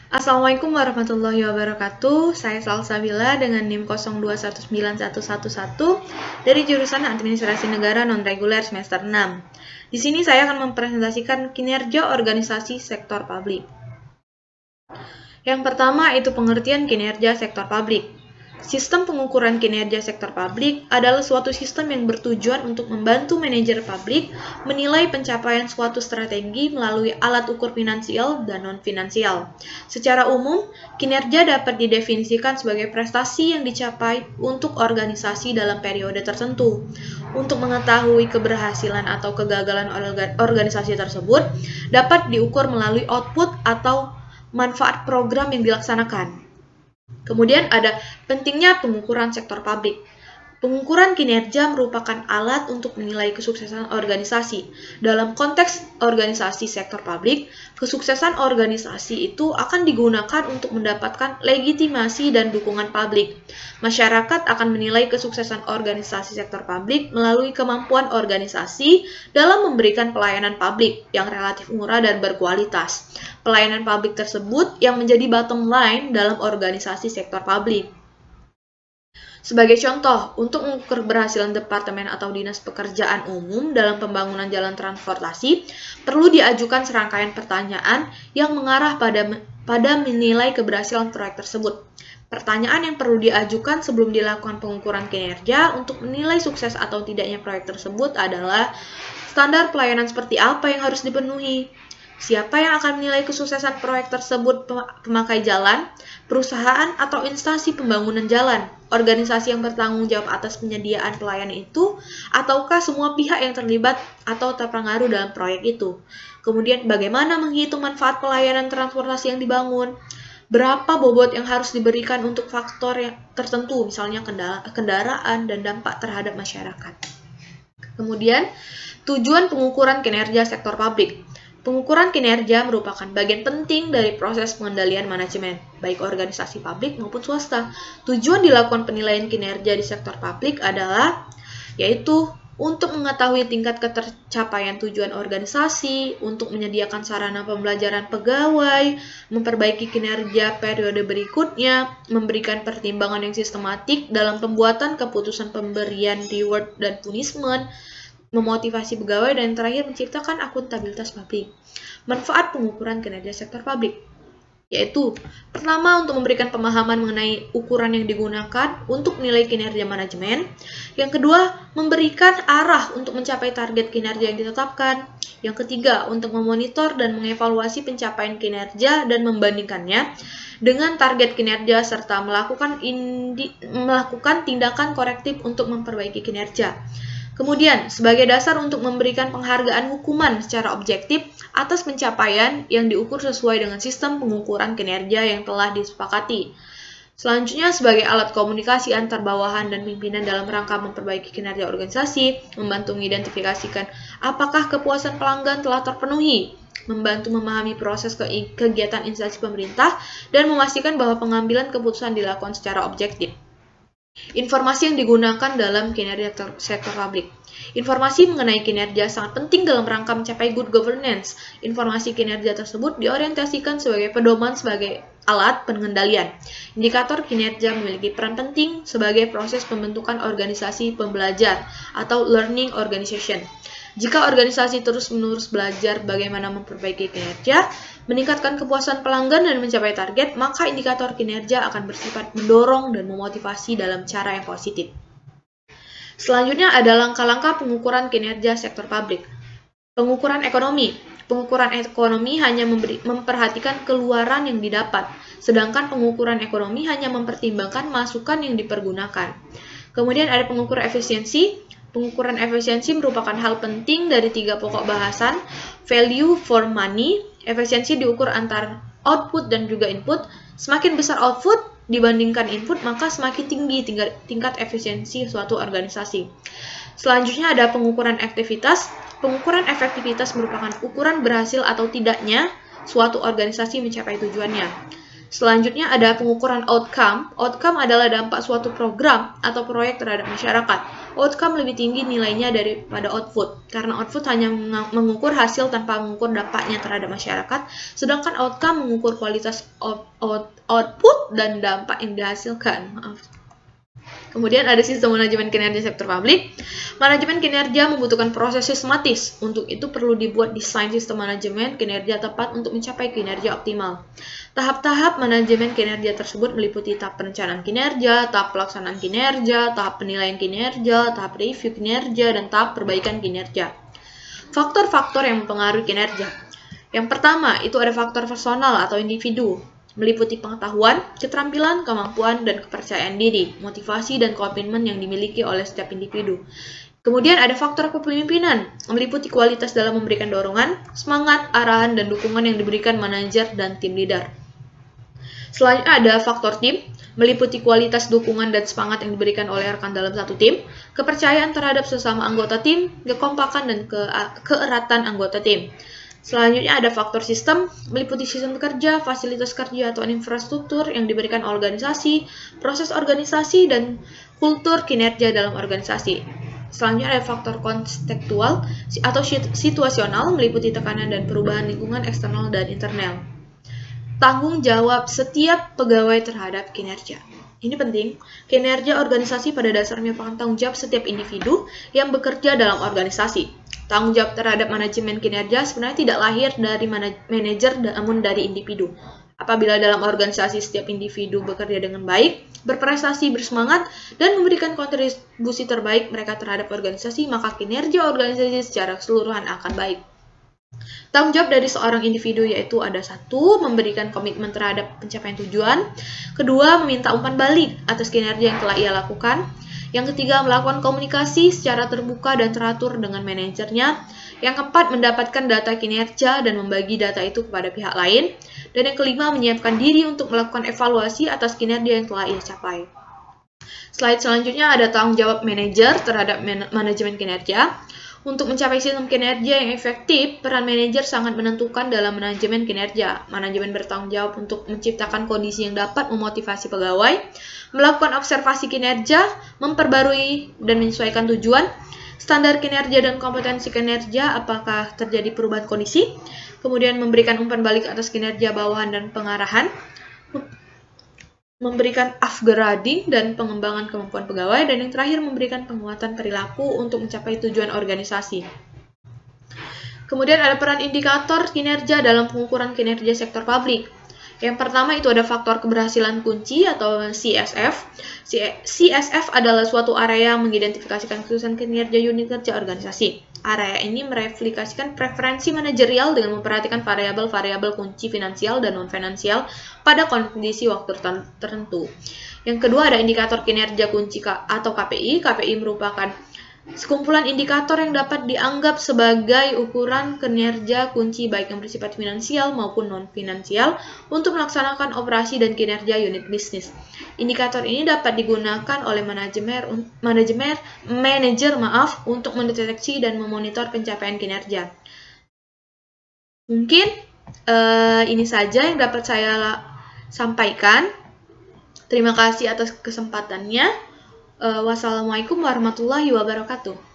Assalamualaikum warahmatullahi wabarakatuh. Saya Salsabila dengan NIM 02191111 dari jurusan Administrasi Negara Non-Reguler semester 6. Di sini saya akan mempresentasikan kinerja organisasi sektor publik. Yang pertama itu pengertian kinerja sektor publik. Sistem pengukuran kinerja sektor publik adalah suatu sistem yang bertujuan untuk membantu manajer publik menilai pencapaian suatu strategi melalui alat ukur finansial dan non-finansial. Secara umum, kinerja dapat didefinisikan sebagai prestasi yang dicapai untuk organisasi dalam periode tertentu. Untuk mengetahui keberhasilan atau kegagalan organisasi tersebut, dapat diukur melalui output atau manfaat program yang dilaksanakan. Kemudian ada pentingnya pengukuran sektor publik. Pengukuran kinerja merupakan alat untuk menilai kesuksesan organisasi. Dalam konteks organisasi sektor publik, kesuksesan organisasi itu akan digunakan untuk mendapatkan legitimasi dan dukungan publik. Masyarakat akan menilai kesuksesan organisasi sektor publik melalui kemampuan organisasi dalam memberikan pelayanan publik yang relatif murah dan berkualitas. Pelayanan publik tersebut yang menjadi bottom line dalam organisasi sektor publik. Sebagai contoh, untuk mengukur keberhasilan departemen atau dinas pekerjaan umum dalam pembangunan jalan transportasi, perlu diajukan serangkaian pertanyaan yang mengarah pada menilai keberhasilan proyek tersebut. Pertanyaan yang perlu diajukan sebelum dilakukan pengukuran kinerja untuk menilai sukses atau tidaknya proyek tersebut adalah standar pelayanan seperti apa yang harus dipenuhi, siapa yang akan menilai kesuksesan proyek tersebut, pemakai jalan, perusahaan atau instansi pembangunan jalan, organisasi yang bertanggung jawab atas penyediaan pelayanan itu, ataukah semua pihak yang terlibat atau terpengaruh dalam proyek itu. Kemudian bagaimana menghitung manfaat pelayanan transportasi yang dibangun, berapa bobot yang harus diberikan untuk faktor yang tertentu, misalnya kendaraan dan dampak terhadap masyarakat. Kemudian, tujuan pengukuran kinerja sektor publik. Pengukuran kinerja merupakan bagian penting dari proses pengendalian manajemen, baik organisasi publik maupun swasta. Tujuan dilakukan penilaian kinerja di sektor publik adalah yaitu untuk mengetahui tingkat ketercapaian tujuan organisasi, untuk menyediakan sarana pembelajaran pegawai, memperbaiki kinerja periode berikutnya, memberikan pertimbangan yang sistematik dalam pembuatan keputusan pemberian reward dan punishment, memotivasi pegawai, dan terakhir menciptakan akuntabilitas publik. Manfaat pengukuran kinerja sektor publik yaitu pertama untuk memberikan pemahaman mengenai ukuran yang digunakan untuk nilai kinerja manajemen. Yang kedua, memberikan arah untuk mencapai target kinerja yang ditetapkan. Yang ketiga, untuk memonitor dan mengevaluasi pencapaian kinerja dan membandingkannya dengan target kinerja serta melakukan tindakan korektif untuk memperbaiki kinerja. Kemudian, sebagai dasar untuk memberikan penghargaan hukuman secara objektif atas pencapaian yang diukur sesuai dengan sistem pengukuran kinerja yang telah disepakati. Selanjutnya, sebagai alat komunikasi antar bawahan dan pimpinan dalam rangka memperbaiki kinerja organisasi, membantu mengidentifikasikan apakah kepuasan pelanggan telah terpenuhi, membantu memahami proses kegiatan instansi pemerintah, dan memastikan bahwa pengambilan keputusan dilakukan secara objektif. Informasi yang digunakan dalam kinerja sektor publik. Informasi mengenai kinerja sangat penting dalam rangka mencapai good governance. Informasi kinerja tersebut diorientasikan sebagai pedoman sebagai alat pengendalian. Indikator kinerja memiliki peran penting sebagai proses pembentukan organisasi pembelajar atau learning organization. Jika organisasi terus-menerus belajar bagaimana memperbaiki kinerja, meningkatkan kepuasan pelanggan dan mencapai target, maka indikator kinerja akan bersifat mendorong dan memotivasi dalam cara yang positif. Selanjutnya ada langkah-langkah pengukuran kinerja sektor publik. Pengukuran ekonomi. Pengukuran ekonomi hanya memperhatikan keluaran yang didapat, sedangkan pengukuran ekonomi hanya mempertimbangkan masukan yang dipergunakan. Kemudian ada pengukuran efisiensi. Pengukuran efisiensi merupakan hal penting dari 3 pokok bahasan. Value for money, efisiensi diukur antara output dan juga input. Semakin besar output dibandingkan input, maka semakin tinggi tingkat efisiensi suatu organisasi. Selanjutnya ada pengukuran aktivitas. Pengukuran efektivitas merupakan ukuran berhasil atau tidaknya suatu organisasi mencapai tujuannya. Selanjutnya ada pengukuran outcome. Outcome adalah dampak suatu program atau proyek terhadap masyarakat. outcome lebih tinggi nilainya daripada output, karena output hanya mengukur hasil tanpa mengukur dampaknya terhadap masyarakat, sedangkan outcome mengukur kualitas output dan dampak yang dihasilkan. Kemudian ada sistem manajemen kinerja sektor publik. Manajemen kinerja membutuhkan proses sistematis. Untuk itu perlu dibuat desain sistem manajemen kinerja tepat untuk mencapai kinerja optimal. Tahap-tahap manajemen kinerja tersebut meliputi tahap perencanaan kinerja, tahap pelaksanaan kinerja, tahap penilaian kinerja, tahap review kinerja, dan tahap perbaikan kinerja. Faktor-faktor yang mempengaruhi kinerja. Yang pertama, itu ada faktor personal atau individu, meliputi pengetahuan, keterampilan, kemampuan, dan kepercayaan diri, motivasi, dan komitmen yang dimiliki oleh setiap individu. Kemudian ada faktor kepemimpinan, meliputi kualitas dalam memberikan dorongan, semangat, arahan, dan dukungan yang diberikan manajer dan tim leader. Selanjutnya ada faktor tim, meliputi kualitas dukungan dan semangat yang diberikan oleh rekan dalam satu tim, kepercayaan terhadap sesama anggota tim, kekompakan dan keeratan anggota tim. Selanjutnya ada faktor sistem, meliputi sistem kerja, fasilitas kerja atau infrastruktur yang diberikan organisasi, proses organisasi, dan kultur kinerja dalam organisasi. Selanjutnya ada faktor kontekstual atau situasional, meliputi tekanan dan perubahan lingkungan eksternal dan internal. Tanggung jawab setiap pegawai terhadap kinerja. Ini penting, kinerja organisasi pada dasarnya merupakan tanggung jawab setiap individu yang bekerja dalam organisasi. Tanggung jawab terhadap manajemen kinerja sebenarnya tidak lahir dari manajer namun dari individu. Apabila dalam organisasi setiap individu bekerja dengan baik, berprestasi, bersemangat, dan memberikan kontribusi terbaik mereka terhadap organisasi, maka kinerja organisasi secara keseluruhan akan baik. Tanggung jawab dari seorang individu yaitu ada 1, memberikan komitmen terhadap pencapaian tujuan. 2, meminta umpan balik atas kinerja yang telah ia lakukan. Yang ketiga, melakukan komunikasi secara terbuka dan teratur dengan manajernya. Yang keempat, mendapatkan data kinerja dan membagi data itu kepada pihak lain. Dan yang kelima, menyiapkan diri untuk melakukan evaluasi atas kinerja yang telah ia capai. Slide selanjutnya ada tanggung jawab manajer terhadap manajemen kinerja. Untuk mencapai sistem kinerja yang efektif, peran manajer sangat menentukan dalam manajemen kinerja. Manajemen bertanggung jawab untuk menciptakan kondisi yang dapat memotivasi pegawai, melakukan observasi kinerja, memperbarui dan menyesuaikan tujuan, standar kinerja dan kompetensi kinerja apakah terjadi perubahan kondisi, kemudian memberikan umpan balik atas kinerja bawahan dan pengarahan, memberikan upgrading dan pengembangan kemampuan pegawai, dan yang terakhir memberikan penguatan perilaku untuk mencapai tujuan organisasi. Kemudian ada peran indikator kinerja dalam pengukuran kinerja sektor publik. Yang pertama itu ada faktor keberhasilan kunci atau CSF. CSF adalah suatu area yang mengidentifikasikan kesuksesan kinerja unit kerja organisasi. Area ini merefleksikan preferensi manajerial dengan memperhatikan variabel-variabel kunci finansial dan non-finansial pada kondisi waktu tertentu. Yang kedua ada indikator kinerja kunci atau KPI. KPI merupakan sekumpulan indikator yang dapat dianggap sebagai ukuran kinerja kunci baik yang bersifat finansial maupun non-finansial untuk melaksanakan operasi dan kinerja unit bisnis. Indikator ini dapat digunakan oleh manajer untuk mendeteksi dan memonitor pencapaian kinerja. Mungkin ini saja yang dapat saya sampaikan. Terima kasih atas kesempatannya. Wassalamualaikum warahmatullahi wabarakatuh.